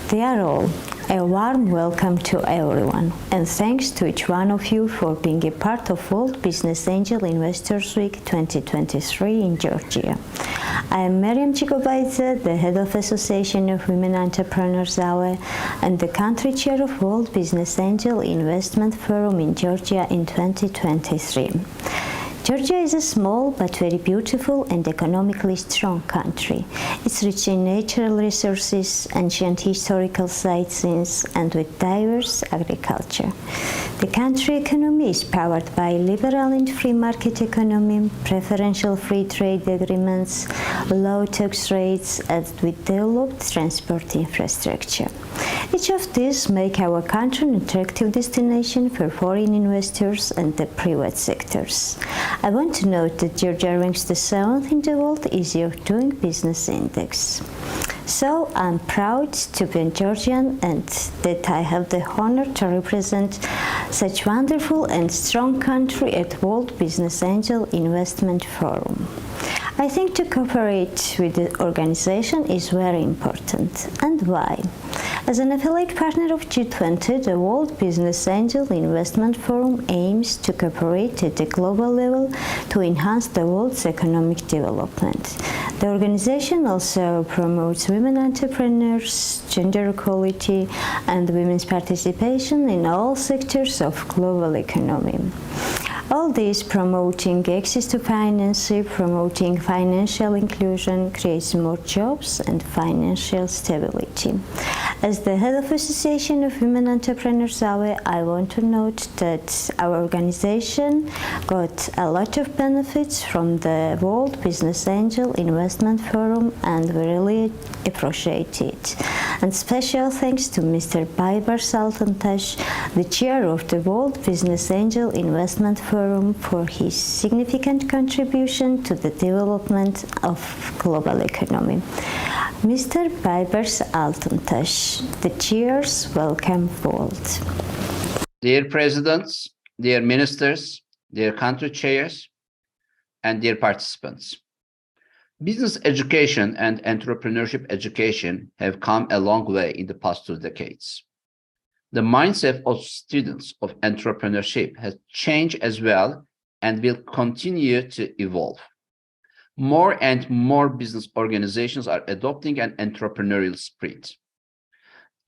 Dear all, a warm welcome to everyone, and thanks to each one of you for being a part of World Business Angel Investors Week 2023 in Georgia. I am Meryem Chigobaidze, the head of Association of Women Entrepreneurs AWE and the country chair of World Business Angel Investment Forum in Georgia in 2023. Georgia is a small but very beautiful and economically strong country. It's rich in natural resources, ancient historical sightseeing, and with diverse agriculture. The country economy is powered by liberal and free market economy, preferential free trade agreements, low tax rates, and with developed transport infrastructure. Each of these make our country an attractive destination for foreign investors and the private sectors. I want to note that Georgia ranks the 7th in the world Ease of Doing Business Index. So I'm proud to be a Georgian and that I have the honor to represent such wonderful and strong country at World Business Angel Investment Forum. I think to cooperate with the organization is very important. And why? As an affiliate partner of G20, the World Business Angel Investment Forum aims to cooperate at the global level to enhance the world's economic development. The organization also promotes women entrepreneurs, gender equality, and women's participation in all sectors of global economy. All this promoting access to finance, promoting financial inclusion, creates more jobs and financial stability. As the head of Association of Women Entrepreneurs AWE, I want to note that our organization got a lot of benefits from the World Business Angel Investment Forum, and we really appreciate it. And special thanks to Mr. Baybars Altuntaş, the chair of the World Business Angel Investment Forum, for his significant contribution to the development of global economy. Mr. Baybars Altuntaş, the chairs welcome bold. Dear presidents, dear ministers, dear country chairs, and dear participants. Business education and entrepreneurship education have come a long way in the past 2 decades. The mindset of students of entrepreneurship has changed as well and will continue to evolve. More and more business organizations are adopting an entrepreneurial spirit.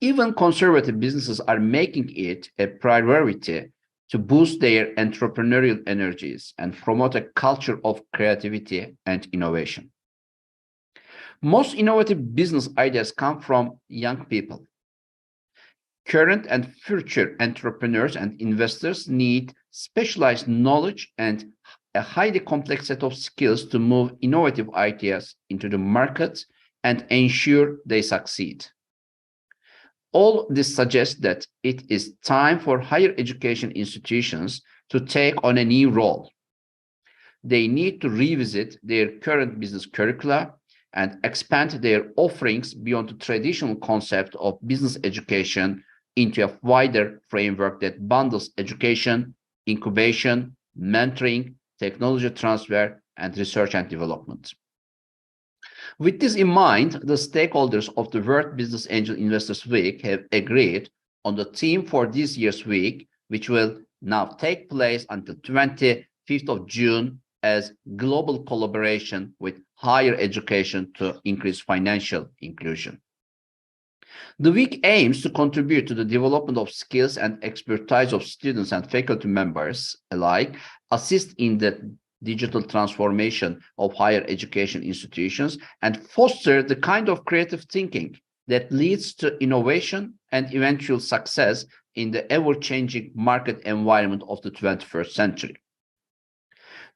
Even conservative businesses are making it a priority to boost their entrepreneurial energies and promote a culture of creativity and innovation. Most innovative business ideas come from young people. Current and future entrepreneurs and investors need specialized knowledge and a highly complex set of skills to move innovative ideas into the market and ensure they succeed. All this suggests that it is time for higher education institutions to take on a new role. They need to revisit their current business curricula and expand their offerings beyond the traditional concept of business education into a wider framework that bundles education, incubation, mentoring, technology transfer, and research and development. With this in mind, the stakeholders of the World Business Angel Investors Week have agreed on the theme for this year's week, which will now take place until 25th of June as global collaboration with higher education to increase financial inclusion. The week aims to contribute to the development of skills and expertise of students and faculty members alike, assist in the digital transformation of higher education institutions, and foster the kind of creative thinking that leads to innovation and eventual success in the ever-changing market environment of the 21st century.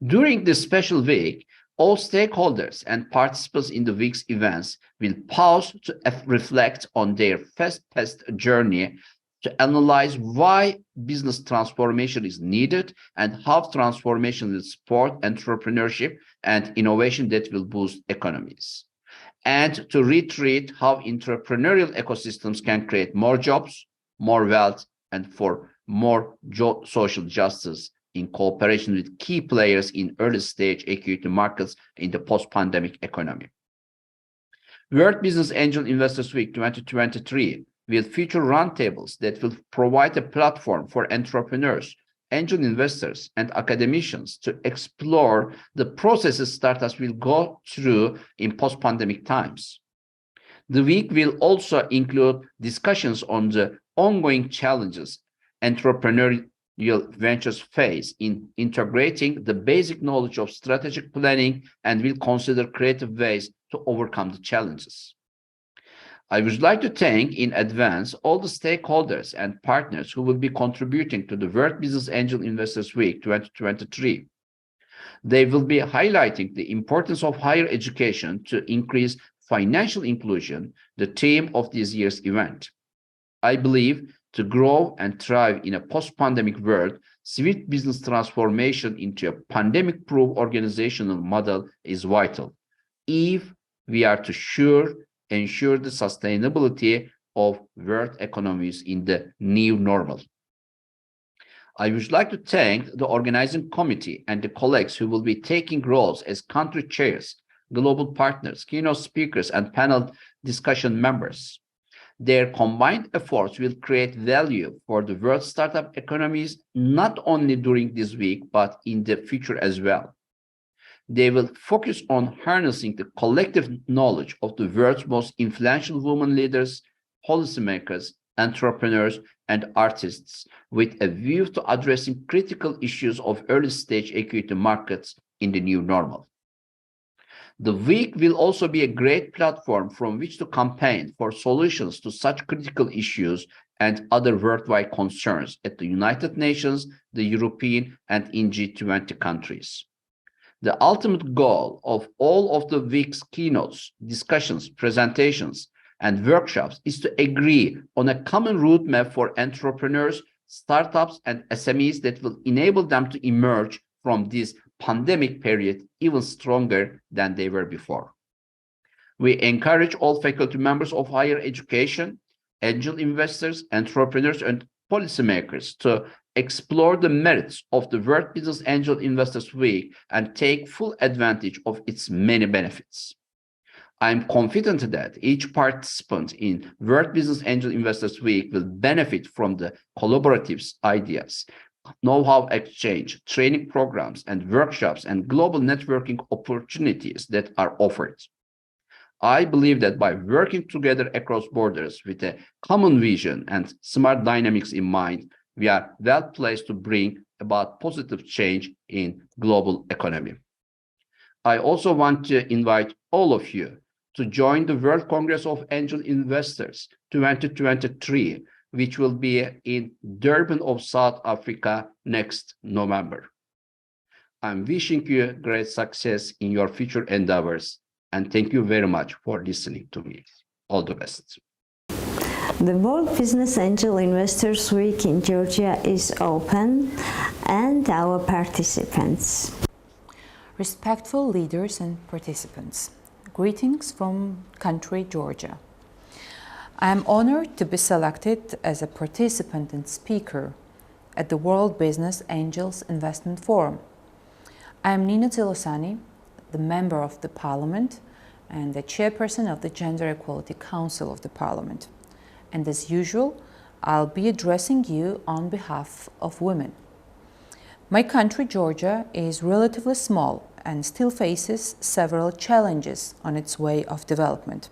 During this special week, all stakeholders and participants in the week's events will pause to reflect on their fast-paced journey to analyze why business transformation is needed and how transformation will support entrepreneurship and innovation that will boost economies, and to reiterate how entrepreneurial ecosystems can create more jobs, more wealth, and for more social justice in cooperation with key players in early-stage equity markets in the post-pandemic economy. World Business Angel Investors Week 2023 will feature roundtables that will provide a platform for entrepreneurs, angel investors, and academicians to explore the processes startups will go through in post-pandemic times. The week will also include discussions on the ongoing challenges entrepreneurial ventures face in integrating the basic knowledge of strategic planning and will consider creative ways to overcome the challenges. I would like to thank in advance all the stakeholders and partners who will be contributing to the World Business Angel Investors Week 2023. They will be highlighting the importance of higher education to increase financial inclusion, the theme of this year's event. I believe to grow and thrive in a post-pandemic world, swift business transformation into a pandemic-proof organizational model is vital if we are to ensure the sustainability of world economies in the new normal. I would like to thank the organizing committee and the colleagues who will be taking roles as country chairs, global partners, keynote speakers, and panel discussion members. Their combined efforts will create value for the world startup economies, not only during this week, but in the future as well. They will focus on harnessing the collective knowledge of the world's most influential women leaders, policymakers, entrepreneurs, and artists with a view to addressing critical issues of early-stage equity markets in the new normal. The week will also be a great platform from which to campaign for solutions to such critical issues and other worldwide concerns at the United Nations, the European, and in G20 countries. The ultimate goal of all of the week's keynotes, discussions, presentations, and workshops is to agree on a common roadmap for entrepreneurs, startups, and SMEs that will enable them to emerge from this pandemic period even stronger than they were before. We encourage all faculty members of higher education, angel investors, entrepreneurs, and policymakers to explore the merits of the World Business Angel Investors Week and take full advantage of its many benefits. I am confident that each participant in World Business Angel Investors Week will benefit from the collaborative ideas, know-how exchange, training programs, and workshops, and global networking opportunities that are offered. I believe that by working together across borders with a common vision and smart dynamics in mind, we are well placed to bring about positive change in global economy. I also want to invite all of you to join the World Congress of Angel Investors 2023, which will be in Durban of South Africa next November. I'm wishing you great success in your future endeavors, and thank you very much for listening to me. All the best. The World Business Angel Investors Week in Georgia is open, and our participants. Respectful leaders and participants, greetings from country Georgia. I am honored to be selected as a participant and speaker at the World Business Angels Investment Forum. I am Nina Zilosani, the Member of the Parliament and the Chairperson of the Gender Equality Council of the Parliament. And as usual, I'll be addressing you on behalf of women. My country, Georgia, is relatively small and still faces several challenges on its way of development.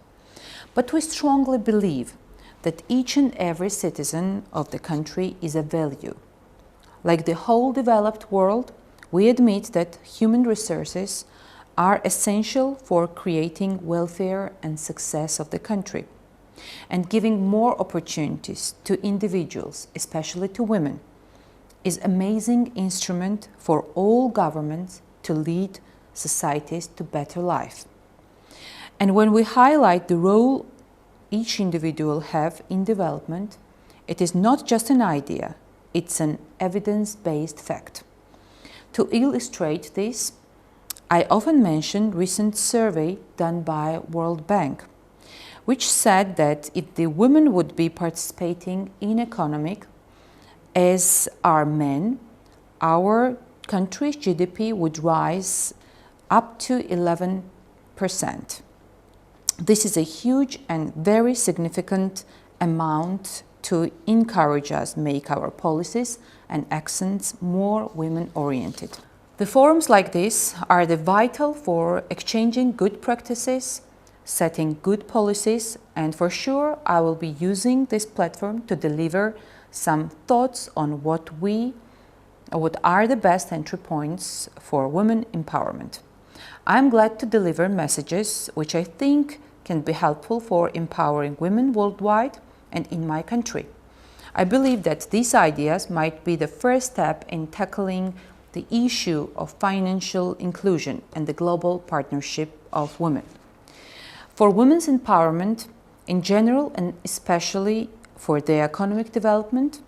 But we strongly believe that each and every citizen of the country is a value. Like the whole developed world, we admit that human resources are essential for creating welfare and success of the country, and giving more opportunities to individuals, especially to women, is an amazing instrument for all governments to lead societies to better life. And when we highlight the role each individual have in development, it is not just an idea, it's an evidence-based fact. To illustrate this, I often mention recent survey done by World Bank, which said that if the women would be participating in economic as are men, our country's GDP would rise up to 11%. This is a huge and very significant amount to encourage us make our policies and actions more women-oriented. The forums like this are vital for exchanging good practices, setting good policies, and for sure I will be using this platform to deliver some thoughts on what are the best entry points for women empowerment. I'm glad to deliver messages which I think can be helpful for empowering women worldwide and in my country. I believe that these ideas might be the first step in tackling the issue of financial inclusion and the global partnership of women. For women's empowerment in general and especially for their economic development,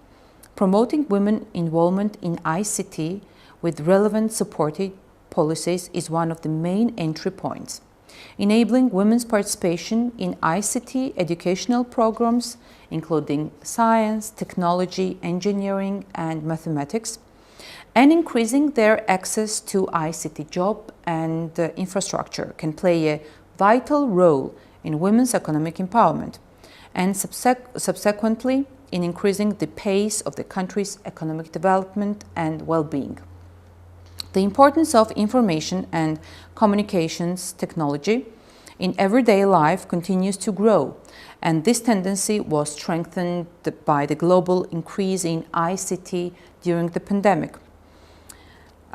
promoting women involvement in ICT with relevant supportive policies is one of the main entry points. Enabling women's participation in ICT educational programs, including science, technology, engineering, and mathematics, and increasing their access to ICT job and infrastructure can play a vital role in women's economic empowerment and subsequently in increasing the pace of the country's economic development and well-being. The importance of information and communications technology in everyday life continues to grow, and this tendency was strengthened by the global increase in ICT during the pandemic.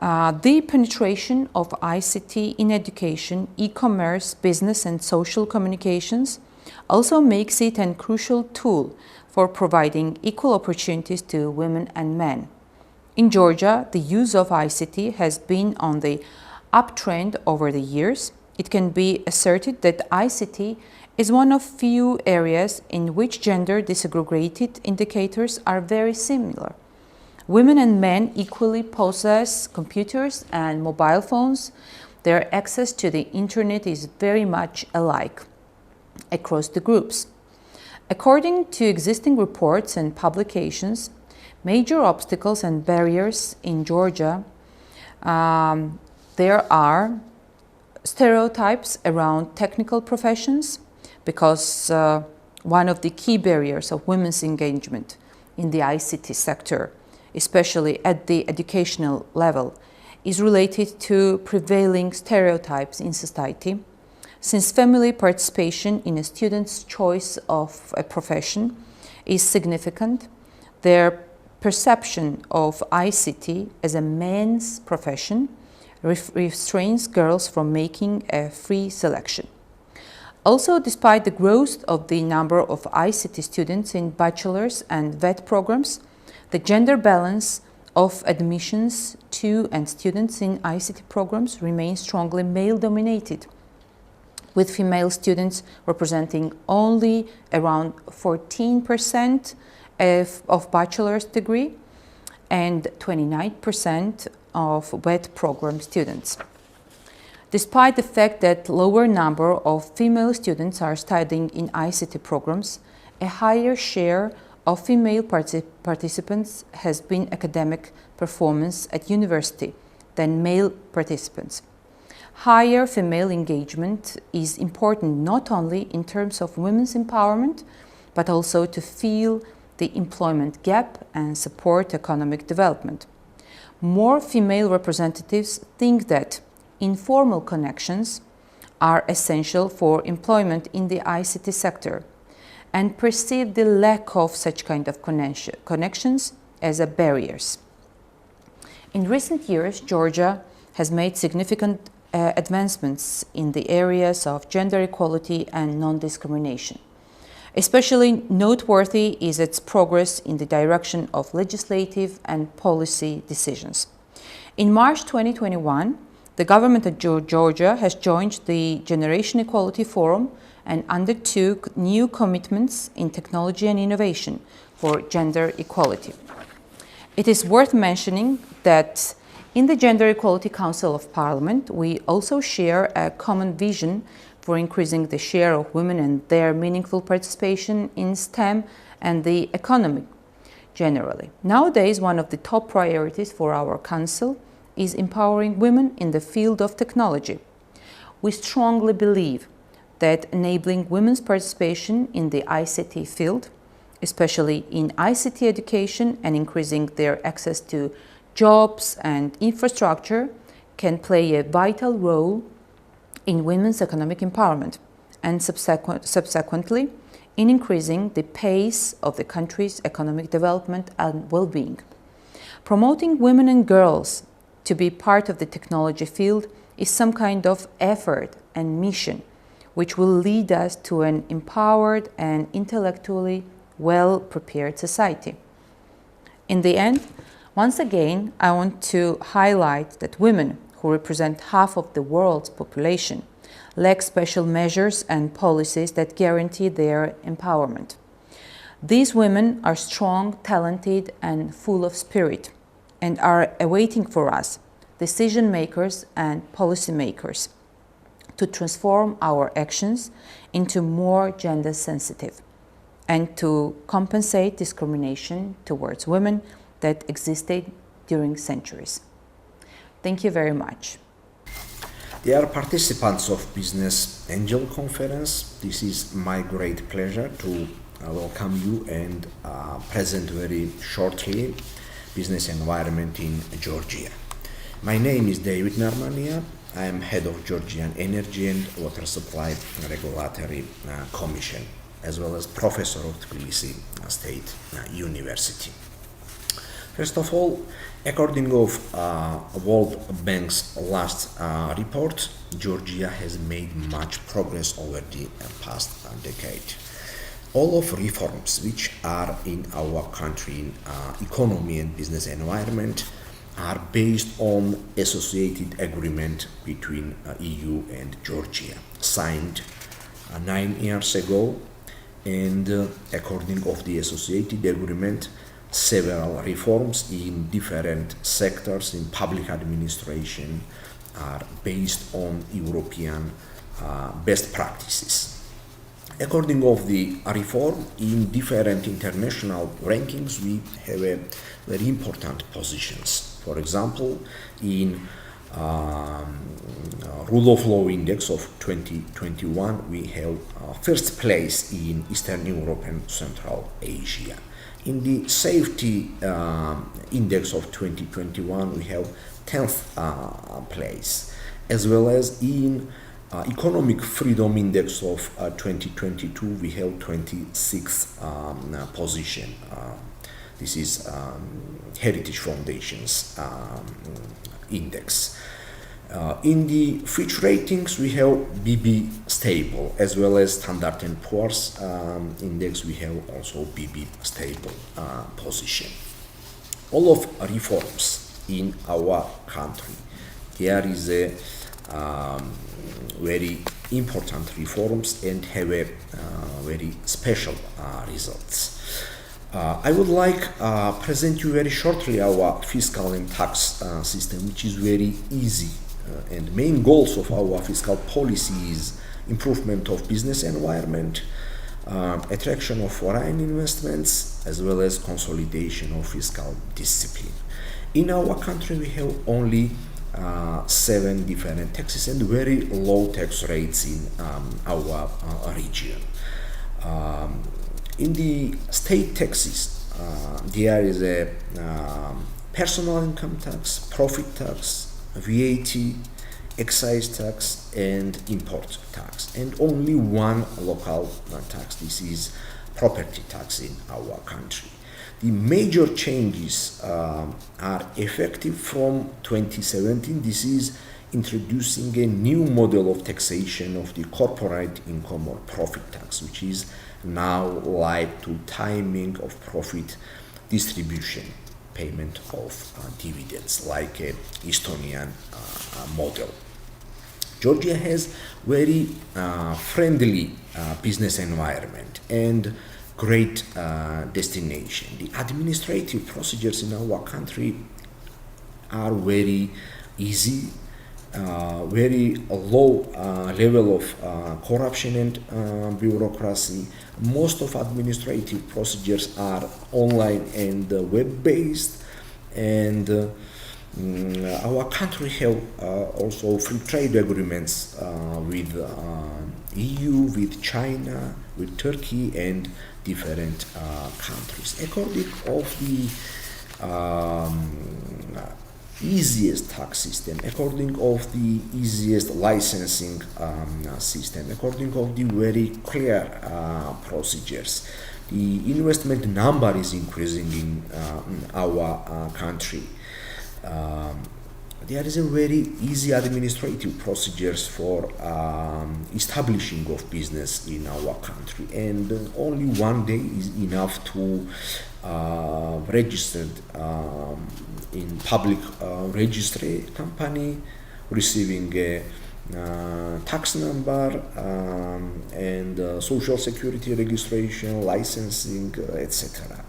The penetration of ICT in education, e-commerce, business and social communications also makes it a crucial tool for providing equal opportunities to women and men. In Georgia, the use of ICT has been on the uptrend over the years. It can be asserted that ICT is one of few areas in which gender disaggregated indicators are very similar. Women and men equally possess computers and mobile phones. Their access to the internet is very much alike across the groups. According to existing reports and publications, major obstacles and barriers in Georgia, there are stereotypes around technical professions, because one of the key barriers of women's engagement in the ICT sector, especially at the educational level, is related to prevailing stereotypes in society. Since family participation in a student's choice of a profession is significant, their perception of ICT as a man's profession restrains girls from making a free selection. Also, despite the growth of the number of ICT students in bachelor's and VET programs, the gender balance of admissions to and students in ICT programs remains strongly male-dominated, with female students representing only around 14% of bachelor's degree and 29% of VET program students. Despite the fact that lower number of female students are studying in ICT programs, a higher share of female participants has been academic performance at university than male participants. Higher female engagement is important not only in terms of women's empowerment, but also to fill the employment gap and support economic development. More female representatives think that informal connections are essential for employment in the ICT sector and perceive the lack of such kind of connections as barriers. In recent years, Georgia has made significant advancements in the areas of gender equality and non-discrimination. Especially noteworthy is its progress in the direction of legislative and policy decisions. In March 2021, the government of Georgia has joined the Generation Equality Forum and undertook new commitments in technology and innovation for gender equality. It is worth mentioning that in the Gender Equality Council of Parliament, we also share a common vision for increasing the share of women and their meaningful participation in STEM and the economy generally. Nowadays, one of the top priorities for our council is empowering women in the field of technology. We strongly believe that enabling women's participation in the ICT field especially in ICT education, and increasing their access to jobs and infrastructure can play a vital role in women's economic empowerment and subsequently in increasing the pace of the country's economic development and well-being. Promoting women and girls to be part of the technology field is some kind of effort and mission which will lead us to an empowered and intellectually well-prepared society. In the end, once again, I want to highlight that women, who represent half of the world's population, lack special measures and policies that guarantee their empowerment. These women are strong, talented, and full of spirit, and are awaiting for us, decision makers and policy makers, to transform our actions into more gender sensitive and to compensate discrimination towards women that existed during centuries. Thank you very much. Dear participants of Business Angel Conference, this is my great pleasure to welcome you and present very shortly business environment in Georgia. My name is David Narmania. I am head of Georgian Energy and Water Supply Regulatory Commission, as well as professor of Tbilisi State University. First of all, according to World Bank's last report, Georgia has made much progress over the past decade. All of reforms which are in our country in economy and business environment are based on associated agreement between EU and Georgia, signed 9 years ago, and according of the associated agreement, several reforms in different sectors in public administration are based on European best practices. According of the reform in different international rankings, we have a very important positions. For example, in Rule of Law Index of 2021, we have first place in Eastern Europe and Central Asia. In the Safety Index of 2021, we have 10th place, as well as in Economic Freedom Index of 2022, we have 26th position. This is Heritage Foundation's index. In the Fitch ratings, we have BB stable, as well as Standard & Poor's index, we have also BB stable position. All of reforms in our country, there is a very important reforms and have a very special results. I would like present you very shortly our fiscal and tax system, which is very easy. And main goals of our fiscal policy is improvement of business environment, attraction of foreign investments, as well as consolidation of fiscal discipline. In our country, we have only 7 different taxes and very low tax rates in our region. In the state taxes, there is a personal income tax, profit tax, VAT, excise tax, and import tax, and only one local tax. This is property tax in our country. The major changes are effective from 2017. This is introducing a new model of taxation of the corporate income or profit tax, which is now live to timing of profit distribution, payment of dividends, like Estonian model. Georgia has very friendly business environment and great destination. The administrative procedures in our country are very easy, very low level of corruption and bureaucracy. Most of administrative procedures are online and web-based, and our country have also free trade agreements with EU, with China, with Turkey, and different countries. According of the easiest tax system, according of the easiest licensing system, according of the very clear procedures, the investment number is increasing in our country. There is a very easy administrative procedures for establishing of business in our country, and only one day is enough to register in public registry company, receiving a tax number and social security registration, licensing, etc.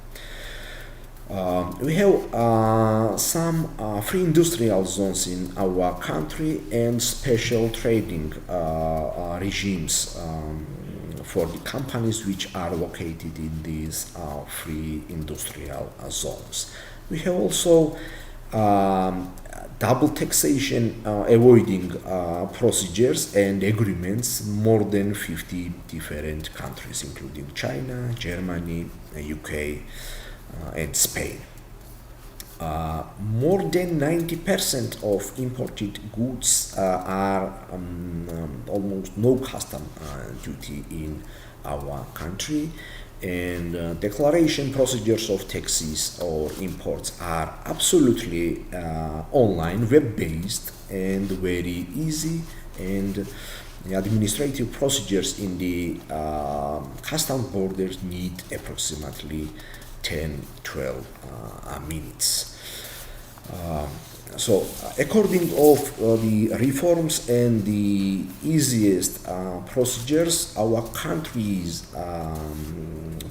We have some free industrial zones in our country and special trading regimes for the companies which are located in these free industrial zones. We have also double taxation avoiding procedures and agreements more than 50 different countries, including China, Germany, UK, and Spain. More than 90% of imported goods are almost no custom duty in our country, and declaration procedures of taxes or imports are absolutely online, web-based, and very easy, and the administrative procedures in the custom borders need approximately 10-12 minutes. So according of the reforms and the easiest procedures, our country is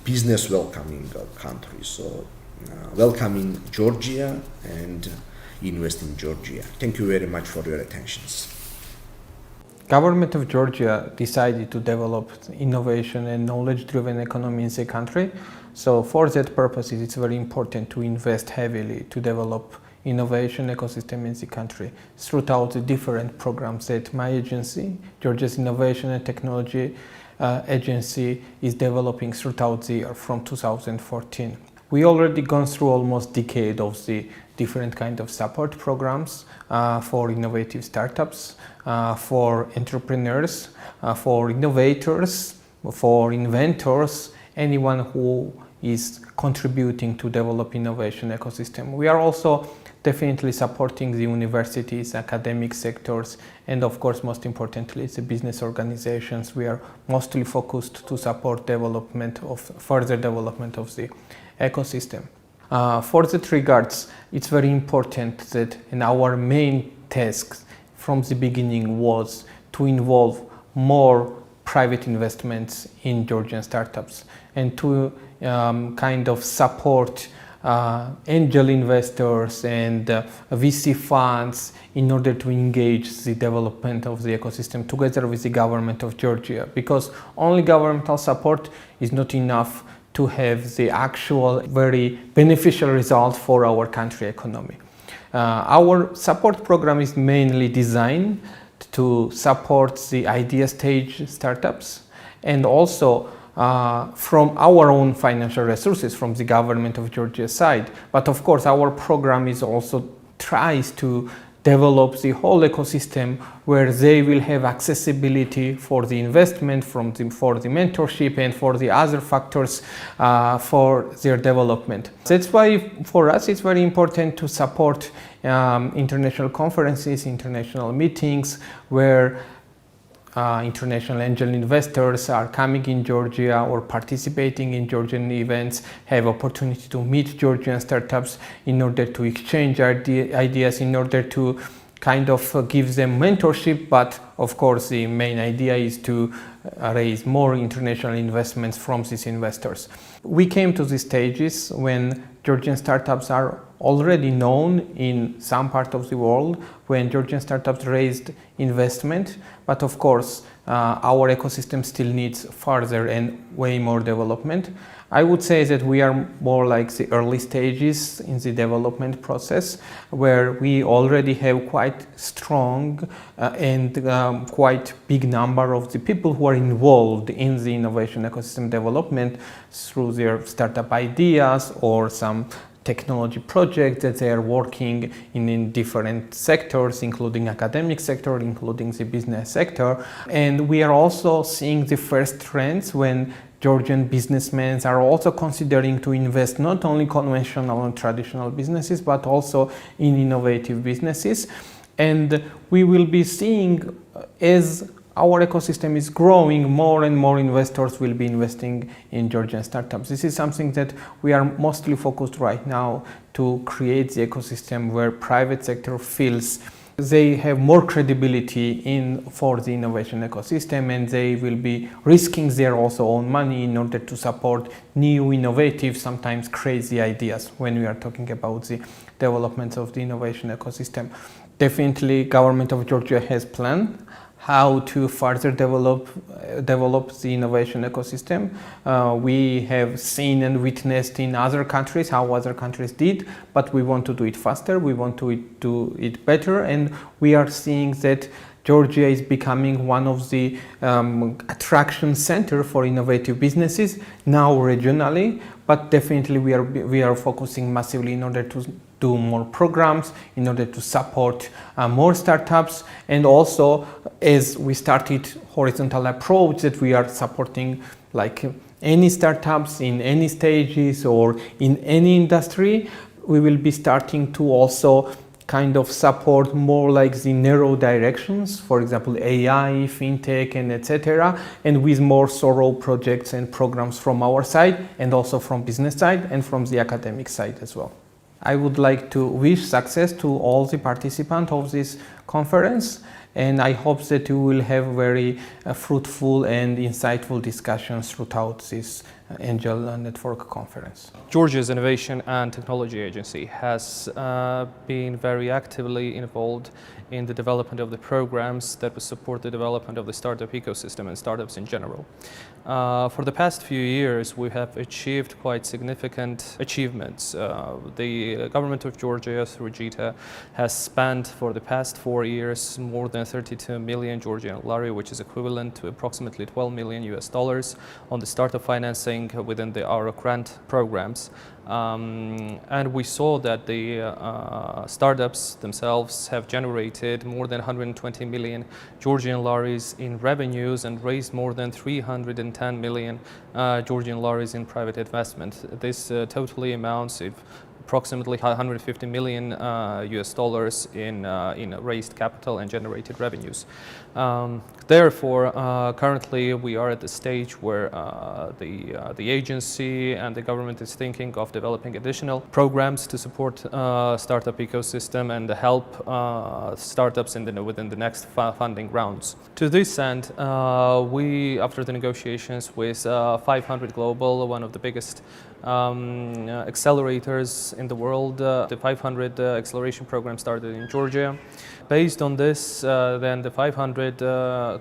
business welcoming country. So welcoming Georgia and invest in Georgia. Thank you very much for your attentions. Government of Georgia decided to develop innovation and knowledge-driven economy in the country. So for that purpose, it's very important to invest heavily to develop innovation ecosystem in the country throughout the different programs that my agency, Georgia's Innovation and Technology Agency, is developing throughout the year from 2014. We already gone through almost a decade of the different kind of support programs for innovative startups, for entrepreneurs, for innovators, for inventors, anyone who is contributing to develop innovation ecosystem. We are also definitely supporting the universities, academic sectors, and of course, most importantly, the business organizations. We are mostly focused to support development of further development of the ecosystem. For that regards, it's very important that in our main task from the beginning was to involve more private investments in Georgian startups and to kind of support angel investors and VC funds in order to engage the development of the ecosystem together with the government of Georgia, because only governmental support is not enough to have the actual very beneficial result for our country economy. Our support program is mainly designed to support the idea stage startups, and also from our own financial resources from the government of Georgia side. But of course, our program is also tries to develop the whole ecosystem where they will have accessibility for the investment, for the mentorship, and for the other factors for their development. That's why for us it's very important to support international conferences, international meetings where international angel investors are coming in Georgia or participating in Georgian events, have opportunity to meet Georgian startups in order to exchange ideas, in order to kind of give them mentorship. But of course, the main idea is to raise more international investments from these investors. We came to these stages when Georgian startups are already known in some part of the world, when Georgian startups raised investment. But of course, our ecosystem still needs further and way more development. I would say that we are more like the early stages in the development process, where we already have quite strong and quite big number of the people who are involved in the innovation ecosystem development through their startup ideas or some technology projects that they are working in different sectors, including academic sector, including the business sector. And we are also seeing the first trends when Georgian businessmen are also considering to invest not only conventional and traditional businesses, but also in innovative businesses. And we will be seeing, as our ecosystem is growing, more and more investors will be investing in Georgian startups. This is something that we are mostly focused right now to create the ecosystem where private sector feels they have more credibility for the innovation ecosystem, and they will be risking their also own money in order to support new, innovative, sometimes crazy ideas when we are talking about the development of the innovation ecosystem. Definitely, government of Georgia has planned how to further develop the innovation ecosystem. We have seen and witnessed in other countries how other countries did, but we want to do it faster, we want to do it better, and we are seeing that Georgia is becoming one of the attraction center for innovative businesses, now regionally, but definitely we are focusing massively in order to do more programs, in order to support more startups, and also as we started horizontal approach that we are supporting like any startups in any stages or in any industry, we will be starting to also kind of support more like the narrow directions, for example, AI, fintech, and etc., and with more thorough projects and programs from our side, and also from business side and from the academic side as well. I would like to wish success to all the participants of this conference, and I hope that you will have very fruitful and insightful discussions throughout this Angel Network conference. Georgia's Innovation and Technology Agency has been very actively involved in the development of the programs that will support the development of the startup ecosystem and startups in general. For the past few years, we have achieved quite significant achievements. The government of Georgia, through JITA, has spent for the past 4 years more than 32 million Georgian lari, which is equivalent to approximately $12 million on the startup financing within our grant programs. And we saw that the startups themselves have generated more than 120 million Georgian laris in revenues and raised more than 310 million Georgian laris in private investment. This totally amounts to approximately 150 million in raised capital and generated revenues. Therefore, currently we are at the stage where the agency and the government is thinking of developing additional programs to support startup ecosystem and help startups within the next funding rounds. To this end, we, after the negotiations with 500 Global, one of the biggest accelerators in the world, the 500 acceleration program started in Georgia. Based on this, then the 500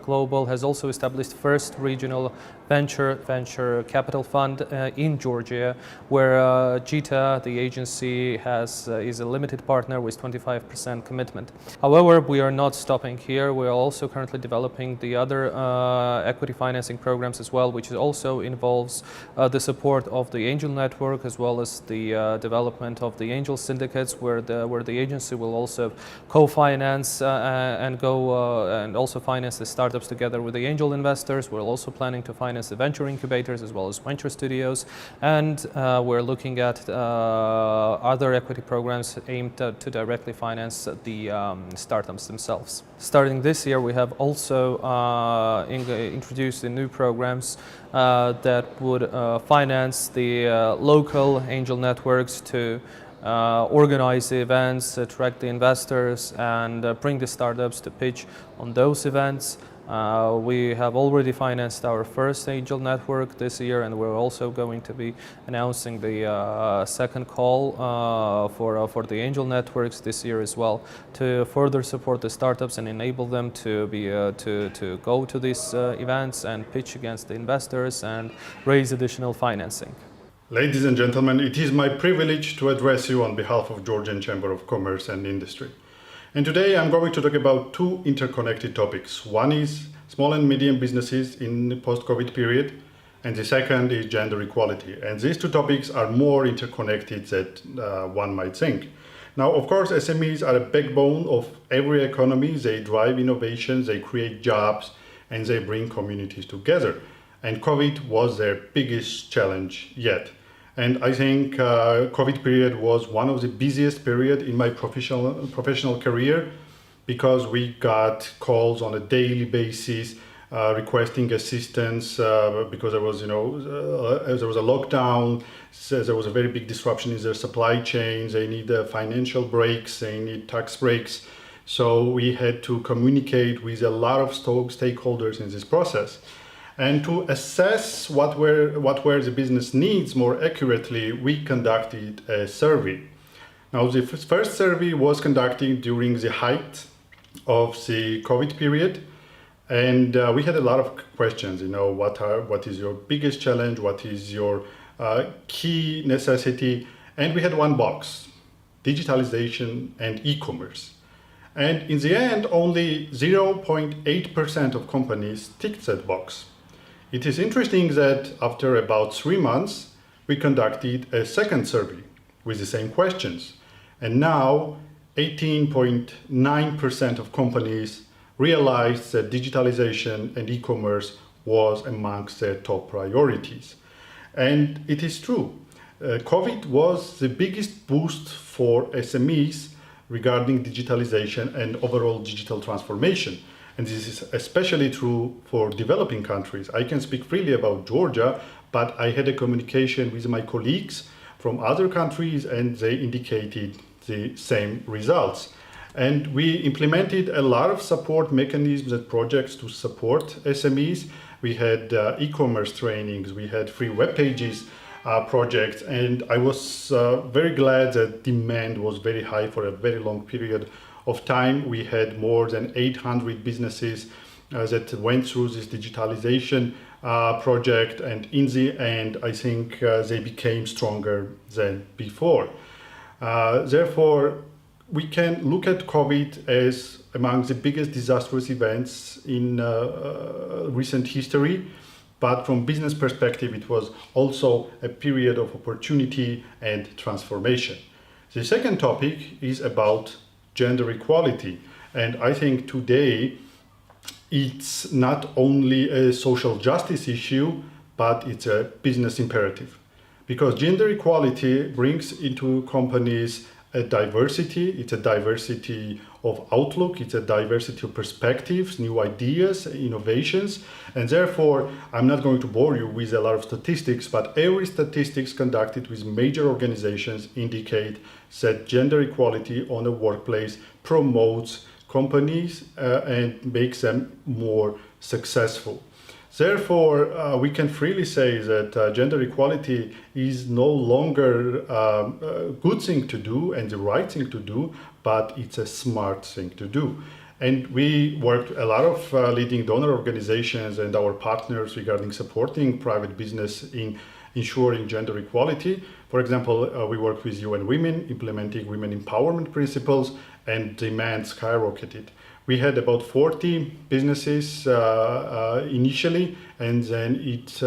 Global has also established first regional venture capital fund in Georgia, where JITA, the agency, is a limited partner with 25% commitment. However, we are not stopping here. We are also currently developing the other equity financing programs as well, which also involves the support of the angel network, as well as the development of the angel syndicates, where the agency will also co-finance and also finance the startups together with the angel investors. We're also planning to finance the venture incubators as well as venture studios, and we're looking at other equity programs aimed to directly finance the startups themselves. Starting this year, we have also introduced the new programs that would finance the local angel networks to organize the events, attract the investors, and bring the startups to pitch on those events. We have already financed our first angel network this year, and we're also going to be announcing the second call for the angel networks this year as well, to further support the startups and enable them to be to go to these events and pitch against the investors and raise additional financing. Ladies and gentlemen, it is my privilege to address you on behalf of Georgian Chamber of Commerce and Industry. And today I'm going to talk about two interconnected topics. One is small and medium businesses in the post-COVID period, and the second is gender equality. And these two topics are more interconnected than one might think. Now, of course, SMEs are a backbone of every economy. They drive innovation, they create jobs, and they bring communities together. And COVID was their biggest challenge yet. And I think COVID period was one of the busiest period in my professional career, because we got calls on a daily basis requesting assistance because there was, there was a lockdown, so there was a very big disruption in their supply chains. They need financial breaks, they need tax breaks. So we had to communicate with a lot of stakeholders in this process. And to assess what were the business needs more accurately, we conducted a survey. Now, the first survey was conducted during the height of the COVID period, and we had a lot of questions. What is your biggest challenge? What is your key necessity? And we had one box: digitalization and e-commerce. And in the end, only 0.8% of companies ticked that box. It is interesting that after about 3 months, we conducted a second survey with the same questions. And now 18.9% of companies realized that digitalization and e-commerce was amongst their top priorities. And it is true. COVID was the biggest boost for SMEs regarding digitalization and overall digital transformation. And this is especially true for developing countries. I can speak freely about Georgia, but I had a communication with my colleagues from other countries, and they indicated the same results. And we implemented a lot of support mechanisms and projects to support SMEs. We had e-commerce trainings, we had free web pages projects, and I was very glad that demand was very high for a very long period of time. We had more than 800 businesses that went through this digitalization project, and in the end, I think they became stronger than before. Therefore, we can look at COVID as among the biggest disastrous events in recent history, but from business perspective, it was also a period of opportunity and transformation. The second topic is about gender equality. And I think today it's not only a social justice issue, but it's a business imperative. Because gender equality brings into companies a diversity. It's a diversity of outlook, it's a diversity of perspectives, new ideas, innovations. And therefore, I'm not going to bore you with a lot of statistics, but every statistics conducted with major organizations indicate that gender equality on a workplace promotes companies and makes them more successful. Therefore, we can freely say that gender equality is no longer a good thing to do and the right thing to do, but it's a smart thing to do. And we worked a lot of leading donor organizations and our partners regarding supporting private business in ensuring gender equality. For example, we worked with UN Women, implementing women empowerment principles, and demand skyrocketed. We had about 40 businesses initially, and then it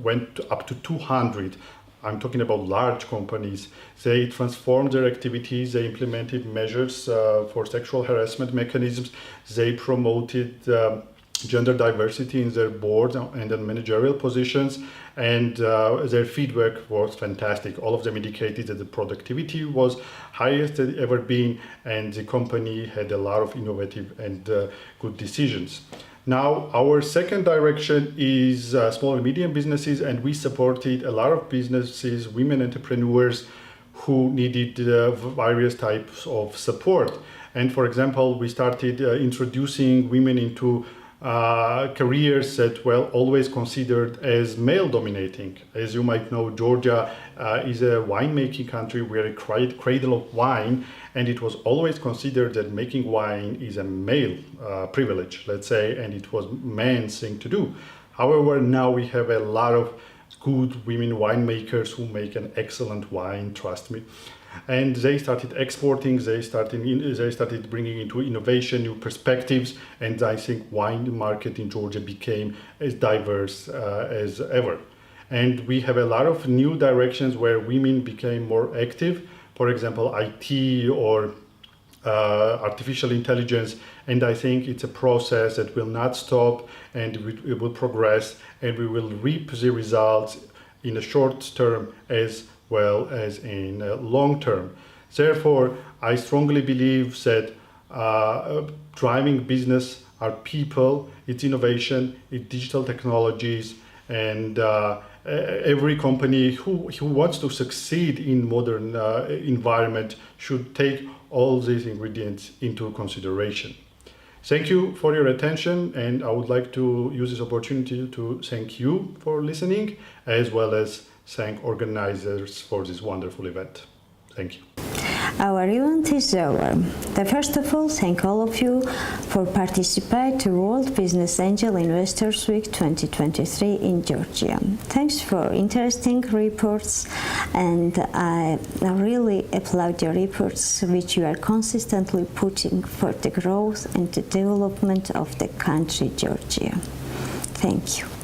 went up to 200. I'm talking about large companies. They transformed their activities, they implemented measures for sexual harassment mechanisms, they promoted gender diversity in their boards and in managerial positions, and their feedback was fantastic. All of them indicated that the productivity was highest it ever been, and the company had a lot of innovative and good decisions. Now, our second direction is small and medium businesses, and we supported a lot of businesses, women entrepreneurs who needed various types of support. And for example, we started introducing women into careers that were always considered as male dominating. As you might know, Georgia is a winemaking country. We're a cradle of wine, and it was always considered that making wine is a male privilege, let's say, and it was man's thing to do. However, now we have a lot of good women winemakers who make an excellent wine, trust me. And they started exporting, they started bringing into innovation, new perspectives, and I think wine market in Georgia became as diverse as ever. And we have a lot of new directions where women became more active, for example, IT or artificial intelligence, and I think it's a process that will not stop, and it will progress, and we will reap the results in the short term as well as in long term. Therefore, I strongly believe that driving business are people, it's innovation, it's digital technologies, and every company who wants to succeed in modern environment should take all these ingredients into consideration. Thank you for your attention, and I would like to use this opportunity to thank you for listening, as well as thank organizers for this wonderful event. Thank you. Our event is over. First of all, thank all of you for participating to World Business Angel Investors Week 2023 in Georgia. Thanks for interesting reports, and I really applaud your reports which you are consistently putting for the growth and the development of the country Georgia. Thank you.